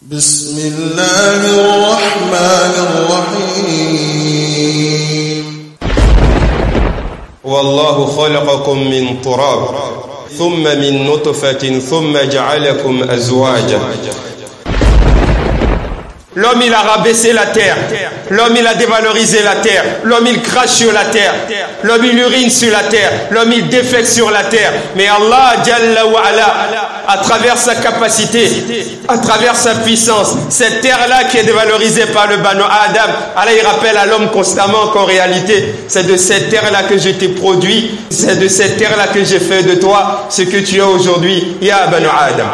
بسم الله الرحمن الرحيم والله خلقكم من تراب ثم من نطفة ثم جعلكم أزواجا. L'homme il a rabaissé la terre, l'homme il a dévalorisé la terre, l'homme il crache sur la terre, l'homme il urine sur la terre, l'homme il défèque sur la terre. Mais Allah Jalla wa Ala, à travers sa capacité, à travers sa puissance, cette terre-là qui est dévalorisée par le Banu Adam, Allah il rappelle à l'homme constamment qu'en réalité, c'est de cette terre-là que je t'ai produit, c'est de cette terre-là que j'ai fait de toi ce que tu as aujourd'hui, Ya Banu Adam.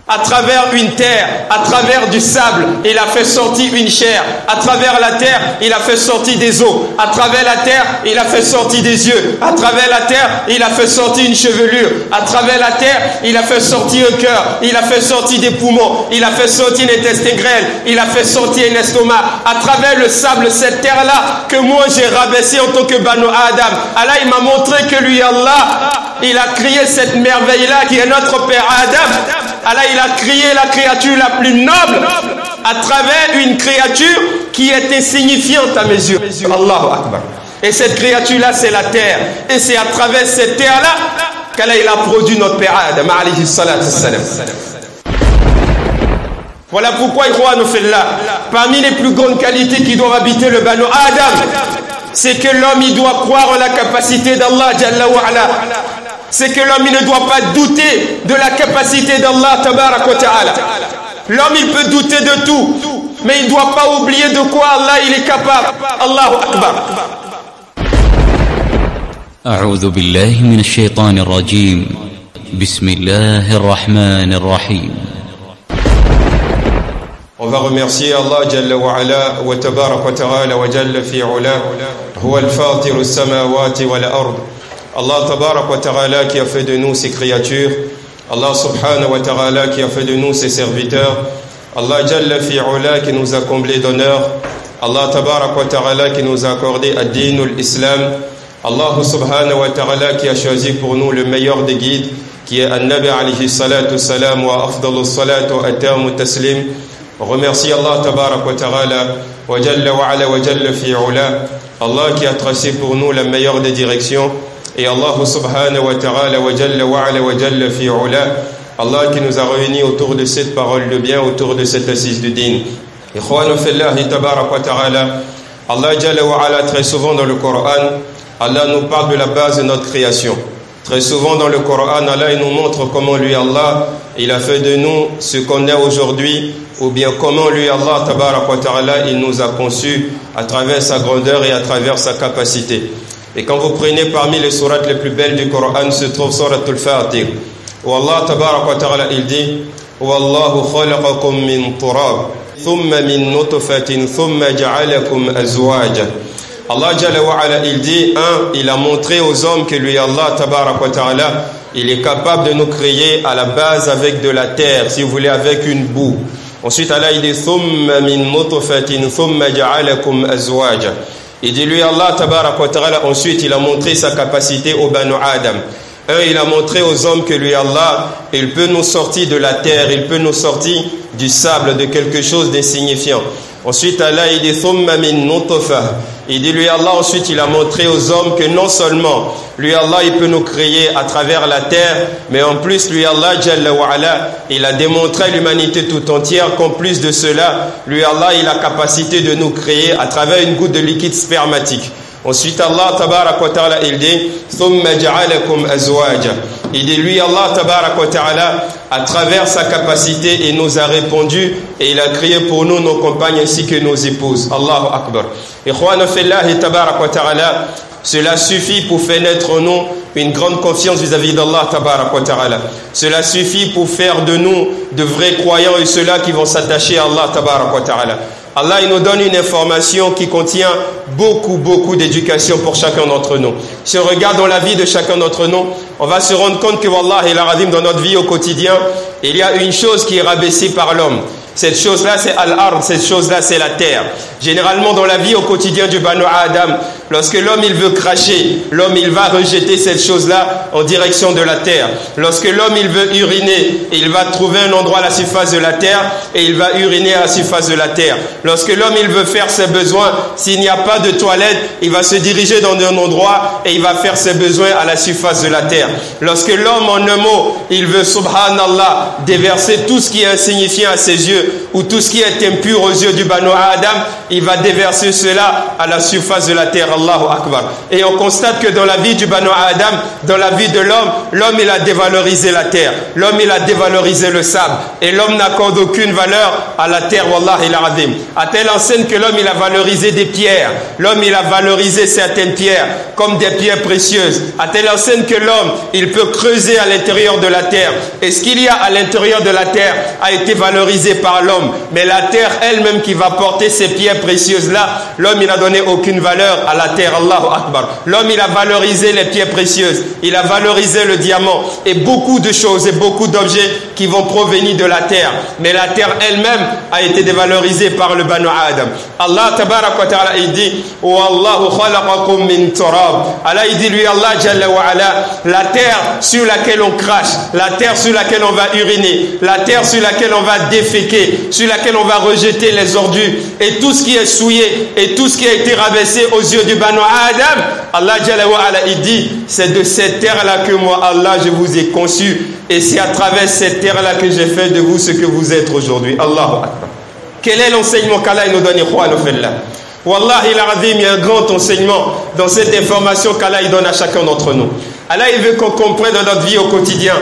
À travers une terre, à travers du sable, il a fait sortir une chair. À travers la terre, il a fait sortir des os. À travers la terre, il a fait sortir des yeux. À travers la terre, il a fait sortir une chevelure. À travers la terre, il a fait sortir un cœur. Il a fait sortir des poumons. Il a fait sortir un intestin grêle. Il a fait sortir un estomac. À travers le sable, cette terre-là que moi j'ai rabaissée en tant que Banu Adam. Allah, il m'a montré que lui, Allah, il a créé cette merveille-là qui est notre père Adam. Allah, il a créé la créature la plus noble à travers une créature qui est insignifiante à mes yeux. Allahu Akbar. Et cette créature-là, c'est la terre. Et c'est à travers cette terre-là qu'Allah, il a produit notre père Adam, alayhi salatu wassalam. Voilà pourquoi, parmi les plus grandes qualités qui doivent habiter le Banu Adam, c'est que l'homme, il doit croire en la capacité d'Allah, Jalla wa Ala. C'est que l'homme il ne doit pas douter de la capacité d'Allah tabarak wa ta'ala. L'homme il peut douter de tout, mais il ne doit pas oublier de quoi Allah il est capable. Allahu Akbar. أعوذ بالله من الشيطان الرجيم بسم الله الرحمن الرحيم. On va remercier Allah Jalla wa Ala wa tabarak wa ta'ala wa jalla fi ula huwa al-fatiru as-samawati wal ard. Allah tabarak wa ta'ala qui a fait de nous ses créatures, Allah subhanahu wa ta'ala qui a fait de nous ses serviteurs, Allah jalla fi'ula qui nous a comblés d'honneur, Allah tabarak wa ta'ala qui nous a accordé ad-din al-islam, Allah subhanahu wa ta'ala qui a choisi pour nous le meilleur des guides qui est an-nabi alayhi salatu salam wa afdalu salatu wa atamu taslim. On remercie Allah tabarak wa ta'ala wa jalla wa ala wa jalla fi'ula, Allah qui a tracé pour nous la meilleure des directions. Et Allah subhanahu wa ta'ala wa jalla wa ala wa jalla fi ula, Allah qui nous a réunis autour de cette parole de bien, autour de cette assise du din. Ikhwanu fillahi tabarak wa ta'ala, Allah jalla wa ala, très souvent dans le Coran, Allah nous parle de la base de notre création. Très souvent dans le Coran, Allah il nous montre comment lui Allah, il a fait de nous ce qu'on est aujourd'hui, ou bien comment lui Allah tabarak wa ta'ala, il nous a conçus à travers sa grandeur et à travers sa capacité. Et quand vous prenez parmi les sourates les plus belles du Coran, se trouve Suratul Fatir, où Allah tabarak wa ta'ala il dit Wallahu khalaqakum min turab thumma min nutfatin thumma ja'alakum azwaja. Allah Jalla wa Ala il dit il a montré aux hommes que lui Allah tabarak wa ta'ala il est capable de nous créer à la base avec de la terre, si vous voulez avec une boue. Ensuite Allah il dit thumma min nutfatin thumma ja'alakum azwaja. Il dit lui Allah tabarak wa ta'ala, ensuite il a montré sa capacité au Banu Adam. Il a montré aux hommes que lui Allah, il peut nous sortir de la terre, il peut nous sortir du sable, de quelque chose d'insignifiant. Ensuite Allah il dit thumma min nutfa. Il dit lui Allah, ensuite il a montré aux hommes que non seulement lui Allah il peut nous créer à travers la terre, mais en plus lui Allah Jalla wa Ala, il a démontré à l'humanité tout entière qu'en plus de cela, lui Allah il a capacité de nous créer à travers une goutte de liquide spermatique. Ensuite Allah tabarak wa ta'ala il dit thumma ja'alakum azwaja. Il dit lui Allah tabarak wa ta'ala à travers sa capacité il nous a répondu et il a créé pour nous nos compagnes ainsi que nos épouses. Allahu Akbar. Ikhwana fillahi tabarak wa ta'ala, cela suffit pour faire naître en nous une grande confiance vis-à-vis d'Allah tabarak wa ta'ala. Cela suffit pour faire de nous de vrais croyants et ceux-là qui vont s'attacher à Allah tabarak wa ta'ala. Allah il nous donne une information qui contient beaucoup d'éducation pour chacun d'entre nous. Si on regarde dans la vie de chacun d'entre nous, on va se rendre compte que Wallah il a dans notre vie au quotidien, il y a une chose qui est rabaissée par l'homme. Cette chose-là, c'est Al-Ard, cette chose-là, c'est la terre. Généralement, dans la vie au quotidien du Banu Adam, Lorsque l'homme il veut cracher, l'homme il va rejeter cette chose-là en direction de la terre. Lorsque l'homme il veut uriner, il va trouver un endroit à la surface de la terre et il va uriner à la surface de la terre. Lorsque l'homme il veut faire ses besoins, s'il n'y a pas de toilette, il va se diriger dans un endroit et il va faire ses besoins à la surface de la terre. Lorsque l'homme en un mot, il veut subhanallah déverser tout ce qui est insignifiant à ses yeux ou tout ce qui est impur aux yeux du Banu Adam, il va déverser cela à la surface de la terre. Allahu Akbar. Et on constate que dans la vie du Banu Adam, dans la vie de l'homme, l'homme il a dévalorisé la terre, l'homme il a dévalorisé le sable et l'homme n'accorde aucune valeur à la terre. Wallahi al-azim. À telle enseigne que l'homme il a valorisé des pierres, l'homme il a valorisé certaines pierres comme des pierres précieuses. À telle enseigne que l'homme il peut creuser à l'intérieur de la terre et ce qu'il y a à l'intérieur de la terre a été valorisé par l'homme, mais la terre elle-même qui va porter ces pierres précieuses là, l'homme il n'a donné aucune valeur à la terre. Allahu Akbar. L'homme il a valorisé les pierres précieuses, il a valorisé le diamant et beaucoup de choses et beaucoup d'objets qui vont provenir de la terre, mais la terre elle-même a été dévalorisée par le Banu Adam. Allah tabarak wa ta'ala il dit wallahu khalaqakum min turab. Allah il dit lui Allah jalla wa ala, la terre sur laquelle on crache, la terre sur laquelle on va uriner, la terre sur laquelle on va déféquer, sur laquelle on va rejeter les ordures et tout ce qui est souillé et tout ce qui a été rabaissé aux yeux du Banu Adam, Allah jalla wa ala il dit c'est de cette terre là que moi Allah je vous ai conçu et c'est à travers cette terre là que j'ai fait de vous ce que vous êtes aujourd'hui. Allahu Akbar. Quel est l'enseignement qu'Allah nous donne? Wallahi al-azim, il y a un grand enseignement dans cette information qu'Allah donne à chacun d'entre nous. Allah il veut qu'on comprenne dans notre vie au quotidien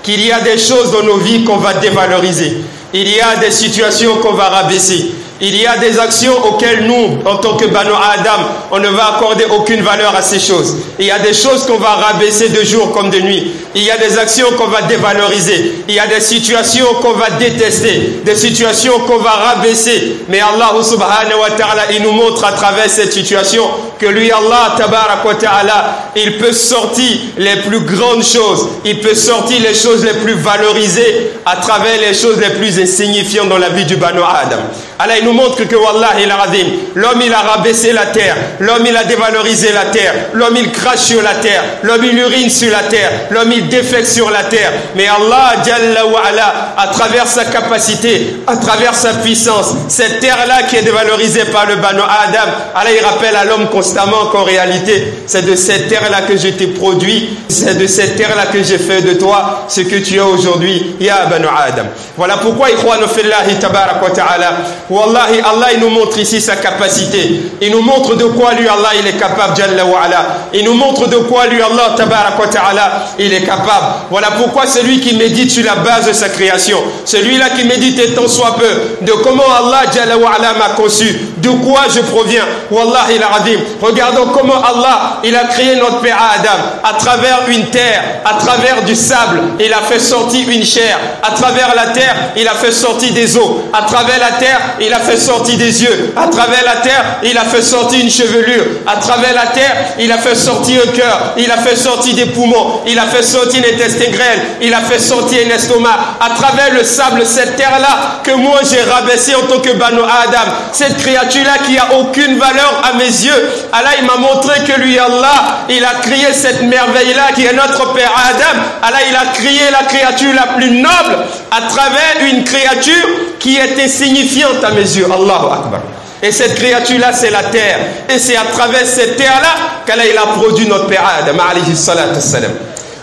qu'il y a des choses dans nos vies qu'on va dévaloriser. Il y a des situations qu'on va rabaisser. Il y a des actions auxquelles nous, en tant que Banu Adam, on ne va accorder aucune valeur à ces choses. Il y a des choses qu'on va rabaisser de jour comme de nuit. Il y a des actions qu'on va dévaloriser. Il y a des situations qu'on va détester, des situations qu'on va rabaisser. Mais Allah subhanahu wa ta'ala, il nous montre à travers cette situation que lui, Allah tabarak wa ta'ala, il peut sortir les plus grandes choses. Il peut sortir les choses les plus valorisées à travers les choses les plus insignifiantes dans la vie du Banu Adam. Allah il nous montre que wallahi al-azim, l'homme il a rabaissé la terre, l'homme il a dévalorisé la terre, l'homme il crache sur la terre, l'homme il urine sur la terre, l'homme il défecte sur la terre. Mais Allah jalla wa ala, à travers sa capacité, à travers sa puissance, cette terre là qui est dévalorisée par le Banu Adam, Allah il rappelle à l'homme constamment qu'en réalité c'est de cette terre là que je t'ai produit, c'est de cette terre là que j'ai fait de toi ce que tu es aujourd'hui, ya Banu Adam. Voilà pourquoi ikhwanu fillahi tabarak wa ta'ala, wallahi Allah il nous montre ici sa capacité, il nous montre de quoi lui Allah il est capable jalla wa ala, il nous montre de quoi lui Allah tabarak wa ta'ala il est capable. Voilà pourquoi celui qui médite sur la base de sa création, celui-là qui médite étant soit peu de comment Allah jalla wa ala m'a conçu, de quoi je proviens, wallahi al-azim, regardons comment Allah il a créé notre père Adam à travers une terre, à travers du sable, il a fait sortir une chair, à travers la terre il a fait sortir des os, à travers la terre il a fait sortir des yeux, à travers la terre il a fait sortir une chevelure, à travers la terre il a fait sortir un cœur, il a fait sortir des poumons, il a fait sortir un intestin grêle, il a fait sortir un estomac, à travers le sable, cette terre là que moi j'ai rabaissé en tant que Banu Adam, cette créature là qui a aucune valeur à mes yeux. Allah il m'a montré que lui Allah il a créé cette merveille là qui est notre père Adam. Allah il a créé la créature la plus noble à travers une créature qui est insignifiante à mes yeux. Allahu Akbar. Et cette créature-là, c'est la terre. Et c'est à travers cette terre-là qu'Allah il a produit notre père Adam, alayhi salatu wassalam.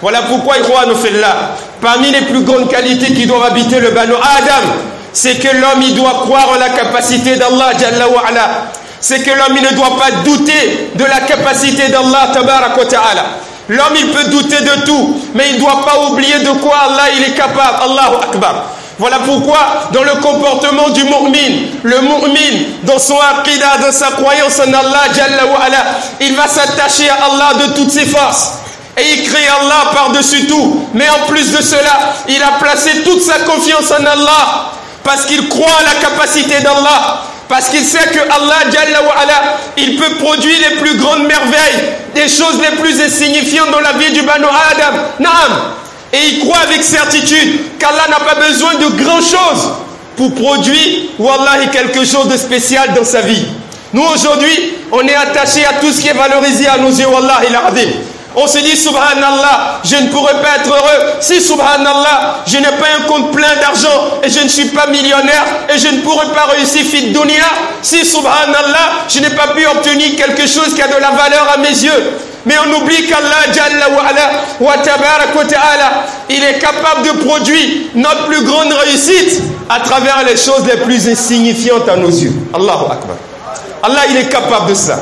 Voilà pourquoi, parmi les plus grandes qualités qui doivent habiter le Banu Adam, c'est que l'homme il doit croire en la capacité d'Allah Jalla wa ala. C'est que l'homme il ne doit pas douter de la capacité d'Allah tabarak wa ta'ala. L'homme il peut douter de tout, mais il ne doit pas oublier de quoi Allah il est capable. Allahu Akbar. Voilà pourquoi dans le comportement du mu'min, le mu'min dans son aqidah, dans sa croyance en Allah Jalla wa ala, il va s'attacher à Allah de toutes ses forces. Et il crée Allah par-dessus tout. Mais en plus de cela, il a placé toute sa confiance en Allah. Parce qu'il croit à la capacité d'Allah. Parce qu'il sait que Allah Jalla wa ala, il peut produire les plus grandes merveilles, des choses les plus insignifiantes dans la vie du Banu Adam. Naam. Et il croit avec certitude qu'Allah n'a pas besoin de grand chose pour produire, wallahi, quelque chose de spécial dans sa vie. Nous aujourd'hui, on est attaché à tout ce qui est valorisé à nos yeux, Wallah il azim. On se dit subhanallah, je ne pourrais pas être heureux si subhanallah, je n'ai pas un compte plein d'argent et je ne suis pas millionnaire et je ne pourrais pas réussir fit dunya si subhanallah, je n'ai pas pu obtenir quelque chose qui a de la valeur à mes yeux. Mais on oublie qu'Allah Jalla wa ala wa tabarak wa ta'ala, il est capable de produire notre plus grande réussite à travers les choses les plus insignifiantes à nos yeux. Allahu Akbar. Allah il est capable de cela.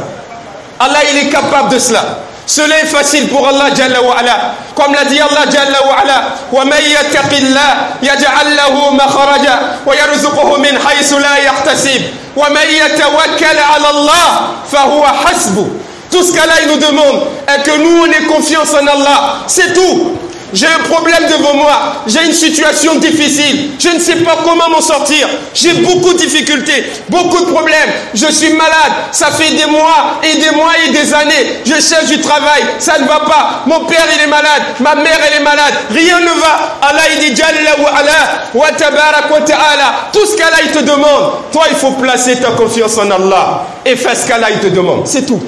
Allah il est capable de cela. Cela est facile pour Allah Jalla wa ala. Comme l'a dit Allah Jalla wa ala, wa man yattaqillah yaj'al lahu makhraja wa yarzuquhu min haythu la yahtasib wa man yatawakkal 'ala Allah fa huwa hasbuh. Tout ce qu'Allah nous demande est que nous on ait confiance en Allah. C'est tout. J'ai un problème devant moi, j'ai une situation difficile, je ne sais pas comment m'en sortir, j'ai beaucoup de difficultés, beaucoup de problèmes, je suis malade, ça fait des mois et des années, je cherche du travail, ça ne va pas, mon père il est malade, ma mère elle est malade, rien ne va. Allah il dit Jalla wa ala wa tabarak wa ta'ala, tout ce qu'Allah il te demande, toi il faut placer ta confiance en Allah et faire ce qu'Allah il te demande, c'est tout.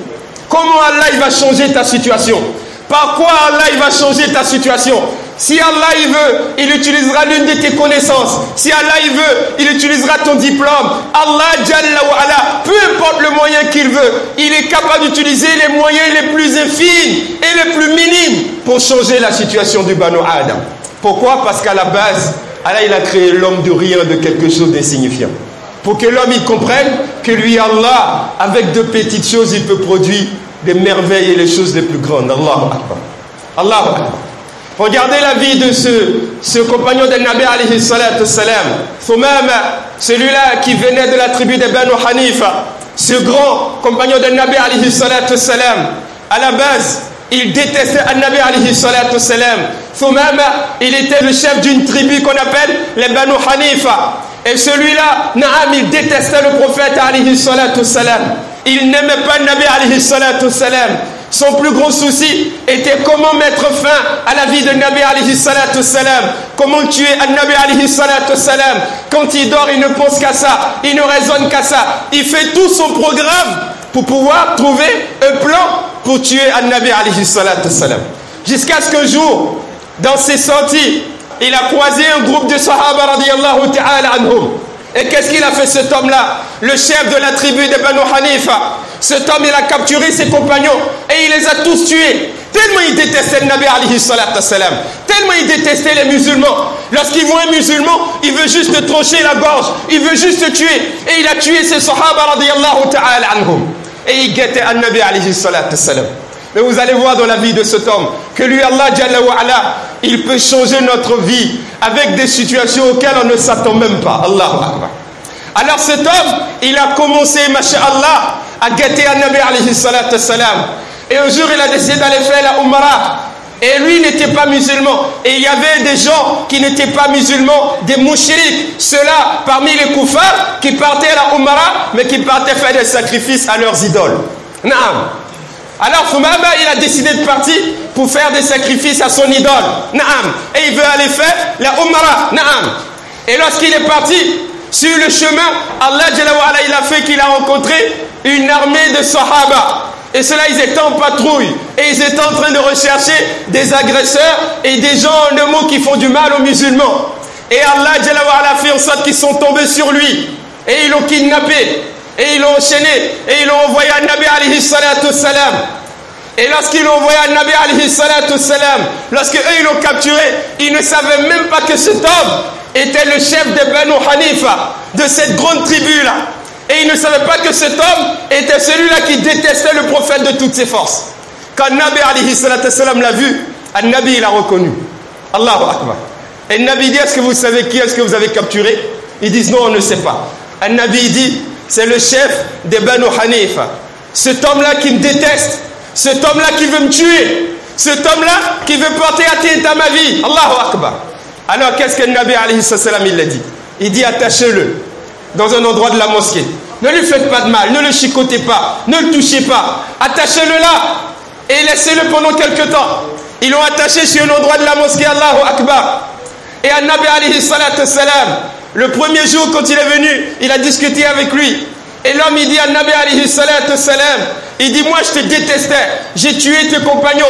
Comment Allah il va changer ta situation? Par quoi Allah il va changer ta situation? Si Allah il veut, il utilisera l'une de tes connaissances. Si Allah il veut, il utilisera ton diplôme. Allah Jalla wa ala, peu importe le moyen qu'il veut, il est capable d'utiliser les moyens les plus infimes et les plus minimes pour changer la situation du Banu Adam. Pourquoi? Parce qu'à la base, Allah il a créé l'homme de rien, de quelque chose d'insignifiant. Pour que l'homme il comprenne que lui Allah, avec de petites choses, il peut produire des merveilles et les choses les plus grandes. Allahu Akbar. Allahu Akbar. Regardez la vie de ce compagnon de Nabi alayhi salatu salam, Thumama, celui-là qui venait de la tribu de Banu Hanifa, ce grand compagnon de Nabi alayhi salatu salam. À la base, il détestait Nabi alayhi salatu salam. Thumama, il était le chef d'une tribu qu'on appelle les Banu Hanifa. Et celui-là, Naam, il détestait le prophète alayhi salatu salam. Il n'aimait pas Nabi alayhi salatu salam. Son plus gros souci était comment mettre fin à la vie de Nabi alayhi salatu salam. Comment tuer Nabi alayhi salatu salam. Quand il dort, il ne pense qu'à ça. Il ne raisonne qu'à ça. Il fait tout son programme pour pouvoir trouver un plan pour tuer Nabi alayhi salatu salam. Jusqu'à ce qu'un jour, dans ses sentiers, il a croisé un groupe de Sahaba radiyallahu ta'ala anhum. Et qu'est-ce qu'il a fait cet homme-là? Le chef de la tribu de Banu Hanifa. Cet homme, il a capturé ses compagnons et il les a tous tués. Tellement il détestait le Nabi alayhi salatu salam. Tellement il détestait les musulmans. Lorsqu'il voit un musulman, il veut juste te trancher la gorge. Il veut juste te tuer. Et il a tué ses Sahaba radiyallahu ta'ala anhum. Et il guettait le Nabi alayhi salatu salam. Mais vous allez voir dans la vie de cet homme que lui, Allah Jalla wa ala, il peut changer notre vie avec des situations auxquelles on ne s'attend même pas. Allahu Akbar. Alors cet homme, il a commencé, masha'Allah, à guetter à Nabi alayhi salatu salam. Et un jour, il a décidé d'aller faire la Umrah. Et lui n'était pas musulman. Et il y avait des gens qui n'étaient pas musulmans, des mouchriks. Ceux-là, parmi les koufars, qui partaient à la Umrah, mais qui partaient faire des sacrifices à leurs idoles. Naam. Alors Thumama, il a décidé de partir pour faire des sacrifices à son idole. Naam. Et il veut aller faire la Umrah. Naam. Et lorsqu'il est parti sur le chemin, Allah Jalla wa ala, il a fait qu'il a rencontré une armée de Sahaba. Et ceux-là, ils étaient en patrouille. Et ils étaient en train de rechercher des agresseurs et des gens, en un mot, qui font du mal aux musulmans. Et Allah Jalla wa ala a fait en sorte qu'ils sont tombés sur lui. Et ils l'ont kidnappé. Et ils l'ont enchaîné. Et ils l'ont envoyé à Nabi alayhi salatu salam. Et lorsqu'ils l'ont envoyé à Nabi alayhi salatu salam, lorsque eux ils l'ont capturé, ils ne savaient même pas que cet homme était le chef de Banu Hanifa, de cette grande tribu-là. Et ils ne savaient pas que cet homme était celui-là qui détestait le prophète de toutes ses forces. Quand Nabi alayhi salatu salam l'a vu, Nabi il a reconnu. Allahu Akbar. Et Nabi dit, est-ce que vous savez qui est-ce que vous avez capturé? Ils disent non, on ne sait pas. Nabi dit, c'est le chef de Banu Hanifa. Cet homme-là qui me déteste, cet homme-là qui veut me tuer, cet homme-là qui veut porter atteinte à ma vie. Allahu Akbar. Alors qu'est-ce que Nabi alayhi salam il a dit? Il dit, attachez-le dans un endroit de la mosquée. Ne lui faites pas de mal, ne le chicotez pas, ne le touchez pas. Attachez-le là et laissez-le pendant quelque temps. Ils l'ont attaché sur un endroit de la mosquée. Allahu Akbar. Et Nabi alayhi salam, le premier jour quand il est venu, il a discuté avec lui. Et l'homme, il dit à Nabi alayhi salatu salam, il dit, moi je te détestais, j'ai tué tes compagnons.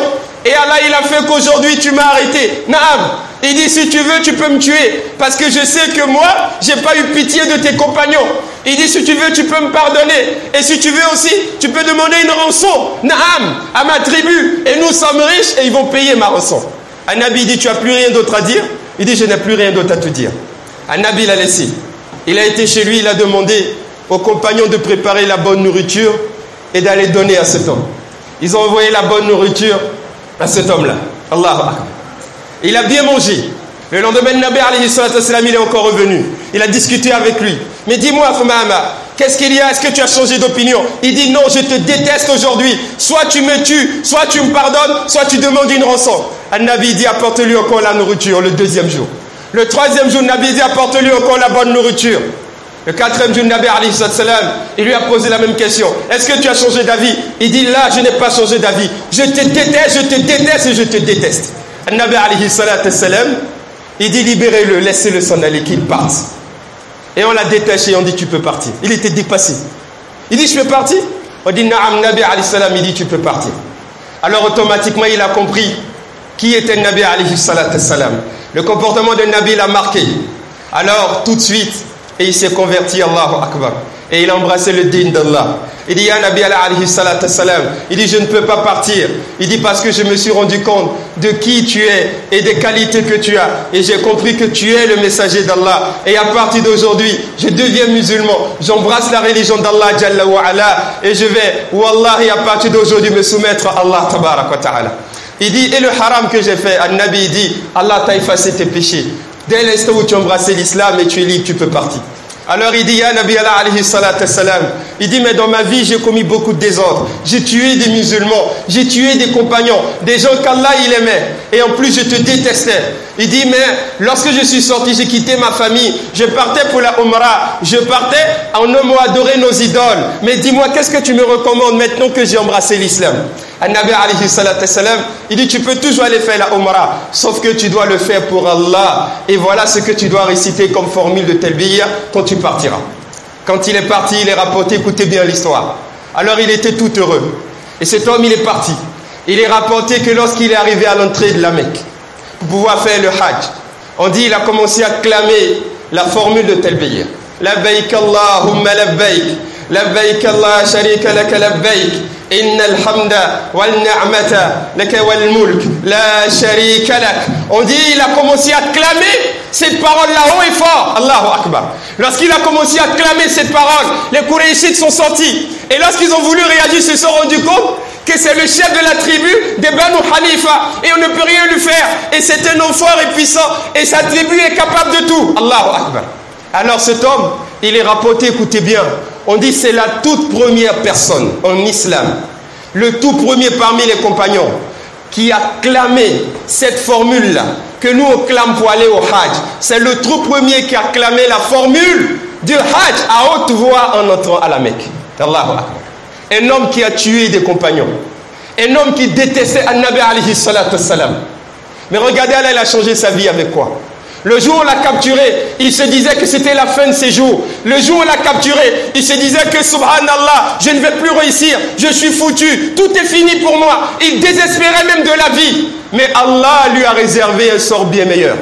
Et Allah, il a fait qu'aujourd'hui tu m'as arrêté. Naam. Il dit, si tu veux, tu peux me tuer. Parce que je sais que moi, j'ai pas eu pitié de tes compagnons. Il dit, si tu veux, tu peux me pardonner. Et si tu veux aussi, tu peux demander une rançon. Naam, à ma tribu. Et nous sommes riches et ils vont payer ma rançon. Un Nabi dit, tu n'as plus rien d'autre à dire? Il dit, je n'ai plus rien d'autre à te dire. Un Nabi l'a laissé. Il a été chez lui, il a demandé aux compagnons de préparer la bonne nourriture et d'aller donner à cet homme. Ils ont envoyé la bonne nourriture à cet homme-là. Allahu Akbar. Il a bien mangé. Le lendemain, le Nabi alayhi salatu wassalam, il est encore revenu. Il a discuté avec lui. Mais dis-moi, Fumama, qu'est-ce qu'il y a? Est-ce que tu as changé d'opinion? Il dit, non, je te déteste aujourd'hui. Soit tu me tues, soit tu me pardonnes, soit tu demandes une rançon. Le Nabi dit, apporte-lui encore la nourriture le deuxième jour. Le troisième jour, le Nabi dit, apporte-lui encore la bonne nourriture. Le quatrième jour, le Nabi alayhi salatu wassalam, il lui a posé la même question. Est-ce que tu as changé d'avis? Il dit, là, je n'ai pas changé d'avis. Je te déteste et je te déteste. Le Nabi alayhi salatu wassalam, il dit, libérez-le, laissez-le s'en aller, qu'il parte. Et on l'a détaché, on dit, tu peux partir. Il était dépassé. Il dit, je peux partir? On dit, Naam, Nabi alayhi salam, il dit, tu peux partir. Alors automatiquement, il a compris qui était le Nabi alayhi salatu wassalam. Le comportement de Nabi l'a marqué. Alors, tout de suite, et il s'est converti, Allahu Akbar. Et il a embrassé le din d'Allah. Il dit, Ya Nabi alayhi salatu wassalam, il dit, je ne peux pas partir. Il dit, parce que je me suis rendu compte de qui tu es et des qualités que tu as. Et j'ai compris que tu es le messager d'Allah. Et à partir d'aujourd'hui, je deviens musulman. J'embrasse la religion d'Allah, Jalla wa ala. Et je vais, Wallahi, à partir d'aujourd'hui, me soumettre à Allah, tabarak wa ta'ala. Il dit, et le haram que j'ai fait, Nabi dit, Allah t'a effacé tes péchés. Dès l'instant où tu embrassais l'islam et tu es libre, tu peux partir. Alors il dit, Ya Nabi alayhi salatu wassalam, il dit, mais dans ma vie, j'ai commis beaucoup de désordres. J'ai tué des musulmans, j'ai tué des compagnons, des gens qu'Allah il aimait. Et en plus, je te détestais. Il dit, mais lorsque je suis sorti, j'ai quitté ma famille, je partais pour la Umrah, je partais en homme adorer nos idoles. Mais dis-moi, qu'est-ce que tu me recommandes maintenant que j'ai embrassé l'islam? Nabi alayhi salatu wassalam, il dit, tu peux toujours aller faire la Umrah, sauf que tu dois le faire pour Allah. Et voilà ce que tu dois réciter comme formule de Talbiya quand tu partiras. Quand il est parti, il est rapporté, écoutez bien l'histoire. Alors il était tout heureux. Et cet homme, il est parti. Il est rapporté que lorsqu'il est arrivé à l'entrée de la Mecque, pour pouvoir faire le Hajj, on dit, il a commencé à clamer la formule de Talbiya. Labbaik Allahumma labbaik, labbaik Allah sharika laka labbaik. Inna al-hamda wal-ni'mata laka wal-mulk la sharika lak. On dit, il a commencé à clamer cette parole-là haut et fort. Allahu Akbar. Lorsqu'il a commencé à clamer cette parole, les Qurayshites sont sortis. Et lorsqu'ils ont voulu réagir, ils se sont rendus compte que c'est le chef de la tribu des Banu Hanifa. Et on ne peut rien lui faire. Et c'est un homme fort et puissant. Et sa tribu est capable de tout. Allahu Akbar. Alors cet homme, il est rapporté, écoutez bien, on dit c'est la toute première personne en islam, le tout premier parmi les compagnons qui a clamé cette formule-là, que nous on clame pour aller au Hajj. C'est le tout premier qui a clamé la formule du Hajj à haute voix en entrant à la Mecque. Allahu Akbar. Un homme qui a tué des compagnons, un homme qui détestait An-Nabi alayhi salatu wassalam. Mais regardez, Allah, il a changé sa vie avec quoi? Le jour où on l'a capturé, il se disait que c'était la fin de ses jours. Le jour où on l'a capturé, il se disait que subhanallah, je ne vais plus réussir, je suis foutu, tout est fini pour moi. Il désespérait même de la vie. Mais Allah lui a réservé un sort bien meilleur.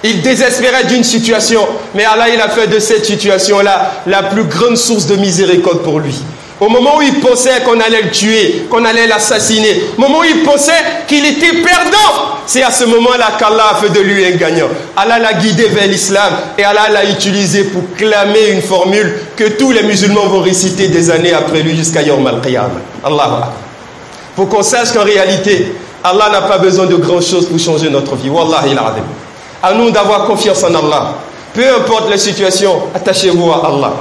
Il désespérait d'une situation, mais Allah il a fait de cette situation-là la plus grande source de miséricorde pour lui. Au moment où il pensait qu'on allait le tuer, qu'on allait l'assassiner, au moment où il pensait qu'il était perdant, c'est à ce moment-là qu'Allah a fait de lui un gagnant. Allah l'a guidé vers l'islam et Allah l'a utilisé pour clamer une formule que tous les musulmans vont réciter des années après lui jusqu'à Yawm al-Qiyamah. Allah. Pour qu'on sache qu'en réalité, Allah n'a pas besoin de grand chose pour changer notre vie. Wallahi al-azim. À nous d'avoir confiance en Allah. Peu importe la situation, attachez-vous à Allah.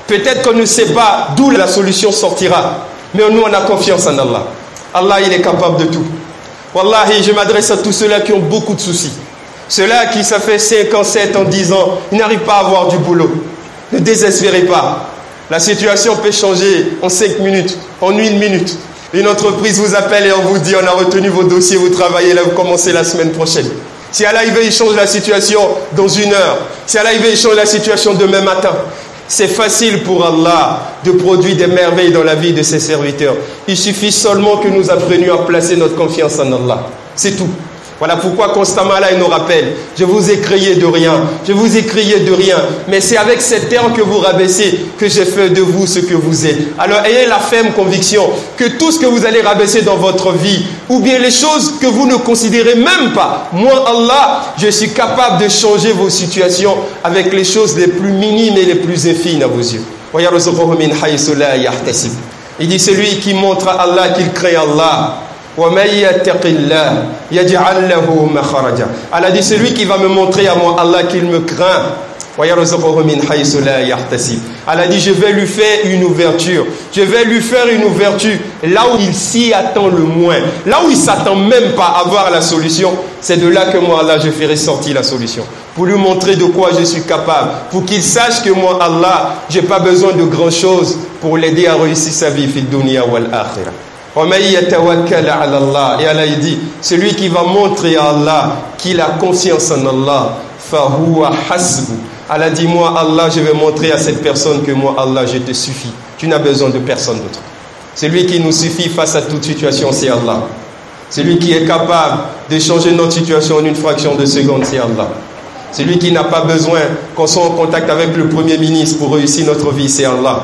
Peut-être qu'on ne sait pas d'où la solution sortira, mais nous on a confiance en Allah. Allah il est capable de tout. Wallahi, je m'adresse à tous ceux-là qui ont beaucoup de soucis. Ceux-là qui ça fait 5 ans, 7 ans, 10 ans, ils n'arrivent pas à avoir du boulot. Ne désespérez pas. La situation peut changer en 5 minutes, en 1 minute. Une entreprise vous appelle et on vous dit on a retenu vos dossiers, vous travaillez là, vous commencez la semaine prochaine. Si Allah il veut, il change la situation dans 1 heure. Si Allah il veut, il change la situation demain matin. C'est facile pour Allah de produire des merveilles dans la vie de ses serviteurs. Il suffit seulement que nous apprenions à placer notre confiance en Allah. C'est tout. Voilà pourquoi constamment là il nous rappelle, je vous ai créé de rien, je vous ai créé de rien, mais c'est avec cette terre que vous rabaissez que j'ai fait de vous ce que vous êtes. Alors ayez la ferme conviction que tout ce que vous allez rabaisser dans votre vie, ou bien les choses que vous ne considérez même pas, moi Allah, je suis capable de changer vos situations avec les choses les plus minimes et les plus infimes à vos yeux. Il dit celui qui montre à Allah qu'il craint Allah. Allah dit celui qui va me montrer à moi Allah qu'il me craint. Allah dit je vais lui faire une ouverture. Je vais lui faire une ouverture là où il s'y attend le moins. Là où il ne s'attend même pas à voir la solution. C'est de là que moi Allah je ferai sortir la solution. Pour lui montrer de quoi je suis capable. Pour qu'il sache que moi Allah je n'ai pas besoin de grand chose pour l'aider à réussir sa vie fil dunya wal akhirah. Et Allah il dit celui qui va montrer à Allah qu'il a confiance en Allah, Allah dit moi Allah je vais montrer à cette personne que moi Allah je te suffis, tu n'as besoin de personne d'autre. Celui qui nous suffit face à toute situation c'est Allah. Celui qui est capable de changer notre situation en une fraction de seconde c'est Allah. Celui qui n'a pas besoin qu'on soit en contact avec le Premier ministre pour réussir notre vie c'est Allah.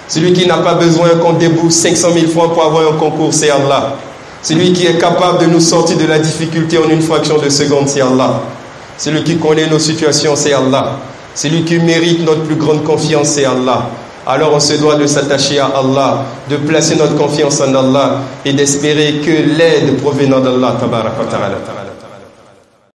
Celui qui n'a pas besoin qu'on débourse 500 000 francs pour avoir un concours, c'est Allah. Celui qui est capable de nous sortir de la difficulté en une fraction de seconde, c'est Allah. Celui qui connaît nos situations, c'est Allah. Celui qui mérite notre plus grande confiance, c'est Allah. Alors on se doit de s'attacher à Allah, de placer notre confiance en Allah et d'espérer que l'aide provenant d'Allah, tabaraka wa ta'ala.